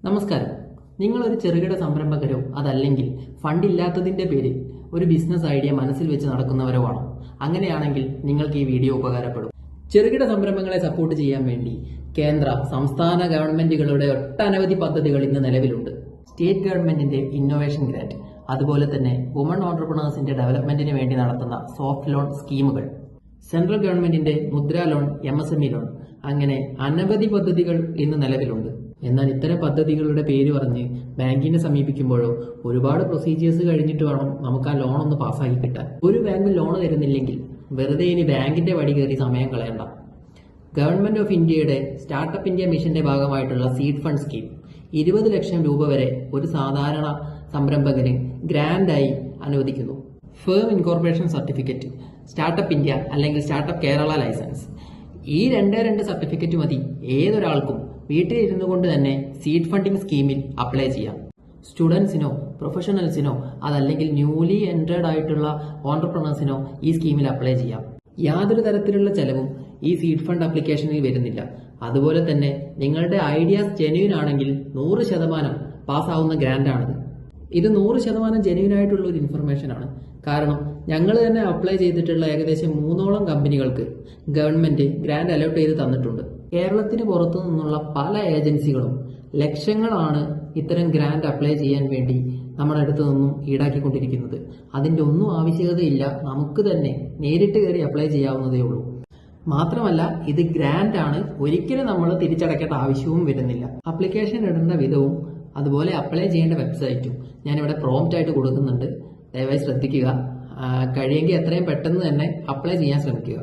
നമസ്കാരം. നിങ്ങളൊരു ചെറുകിട സംരംഭകരോ അതല്ലെങ്കിൽ ഫണ്ട് ഇല്ലാത്തതിന്റെ പേരിൽ ഒരു ബിസിനസ് ഐഡിയ മനസ്സിൽ വെച്ച് നടക്കുന്നവരോ ആണോ? അങ്ങനെയാണെങ്കിൽ നിങ്ങൾക്ക് ഈ വീഡിയോ ഉപകാരപ്പെടും. ചെറുകിട സംരംഭങ്ങളെ സപ്പോർട്ട് ചെയ്യാൻ വേണ്ടി കേന്ദ്ര സംസ്ഥാന ഗവൺമെന്റുകളുടെ ഒട്ടനവധി പദ്ധതികൾ ഇന്ന് നിലവിലുണ്ട്. സ്റ്റേറ്റ് ഗവൺമെന്റിന്റെ ഇന്നോവേഷൻ ഗ്രാന്റ്, അതുപോലെ തന്നെ വുമൺ ഓൺട്രപ്രണേഴ്സിന്റെ ഡെവലപ്മെന്റിന് വേണ്ടി നടത്തുന്ന സോഫ്റ്റ് ലോൺ സ്കീമുകൾ, സെൻട്രൽ ഗവൺമെന്റിന്റെ മുദ്ര ലോൺ, MSME ലോൺ, അങ്ങനെ അനവധി പദ്ധതികൾ ഇന്ന് നിലവിലുണ്ട്. എന്നാൽ ഇത്തരം പദ്ധതികളുടെ പേര് പറഞ്ഞ് ബാങ്കിനെ സമീപിക്കുമ്പോഴോ ഒരുപാട് പ്രൊസീജിയേഴ്സ് കഴിഞ്ഞിട്ട് വേണം നമുക്ക് ആ ലോൺ ഒന്ന് പാസ്സാക്കി കിട്ടാൻ. ഒരു ബാങ്ക് ലോൺ തരുന്നില്ലെങ്കിൽ വെറുതെ ഇനി ബാങ്കിന്റെ വടി കയറി സമയം കളയണ്ട. ഗവൺമെന്റ് ഓഫ് ഇന്ത്യയുടെ സ്റ്റാർട്ടപ്പ് ഇന്ത്യ മിഷന്റെ ഭാഗമായിട്ടുള്ള സീഡ് ഫണ്ട് സ്കീം 20 ലക്ഷം രൂപ വരെ ഒരു സാധാരണ സംരംഭകന് ഗ്രാൻഡായി അനുവദിക്കുന്നു. Firm incorporation certificate, startup India അല്ലെങ്കിൽ സ്റ്റാർട്ടപ്പ് കേരള ലൈസൻസ്, ഈ രണ്ട് സർട്ടിഫിക്കറ്റ് മതി ഏതൊരാൾക്കും വീട്ടിലിരുന്നു കൊണ്ട് തന്നെ സീഡ് ഫണ്ടിംഗ് സ്കീമിൽ അപ്ലൈ ചെയ്യാം. സ്റ്റുഡൻസിനോ പ്രൊഫഷണൽസിനോ അതല്ലെങ്കിൽ ന്യൂലി എൻട്രഡ് ആയിട്ടുള്ള ഓൺട്രപ്രണേഴ്സിനോ ഈ സ്കീമിൽ അപ്ലൈ ചെയ്യാം. യാതൊരു തരത്തിലുള്ള ചെലവും ഈ സീഡ് ഫണ്ട് ആപ്ലിക്കേഷനിൽ വരുന്നില്ല. അതുപോലെ തന്നെ നിങ്ങളുടെ ഐഡിയാസ് ജെന്യൂൻ ആണെങ്കിൽ 100% പാസ്സാവുന്ന ഗ്രാൻഡാണിത്. ഇത് 100% ജെന്യൂൻ ആയിട്ടുള്ള ഒരു ഇൻഫർമേഷൻ ആണ്. കാരണം ഞങ്ങൾ തന്നെ അപ്ലൈ ചെയ്തിട്ടുള്ള ഏകദേശം 3ഓളം കമ്പനികൾക്ക് ഗവൺമെന്റ് ഗ്രാന്റ് അലോട്ട് ചെയ്ത് തന്നിട്ടുണ്ട്. കേരളത്തിന് പുറത്തു നിന്നുള്ള പല ഏജൻസികളും ലക്ഷങ്ങളാണ് ഇത്തരം ഗ്രാന്റ് അപ്ലൈ ചെയ്യാൻ വേണ്ടി നമ്മുടെ അടുത്ത് നിന്നും ഈടാക്കിക്കൊണ്ടിരിക്കുന്നത്. അതിന്റെ ഒന്നും ആവശ്യകതയില്ല. നമുക്ക് തന്നെ നേരിട്ട് കയറി അപ്ലൈ ചെയ്യാവുന്നതേ ഉള്ളൂ. മാത്രമല്ല ഇത് ഗ്രാന്റ് ആണ്, ഒരിക്കലും നമ്മൾ തിരിച്ചടയ്ക്കേണ്ട ആവശ്യവും വരുന്നില്ല. ആപ്ലിക്കേഷൻ ഇടേണ്ട വിധവും അതുപോലെ അപ്ലൈ ചെയ്യേണ്ട വെബ്സൈറ്റും ഞാനിവിടെ പ്രോംപ്റ്റ് ആയിട്ട് കൊടുക്കുന്നുണ്ട്. ദയവായി ശ്രദ്ധിക്കുക. കഴിയെങ്കിൽ എത്രയും പെട്ടെന്ന് തന്നെ അപ്ലൈ ചെയ്യാൻ ശ്രമിക്കുക.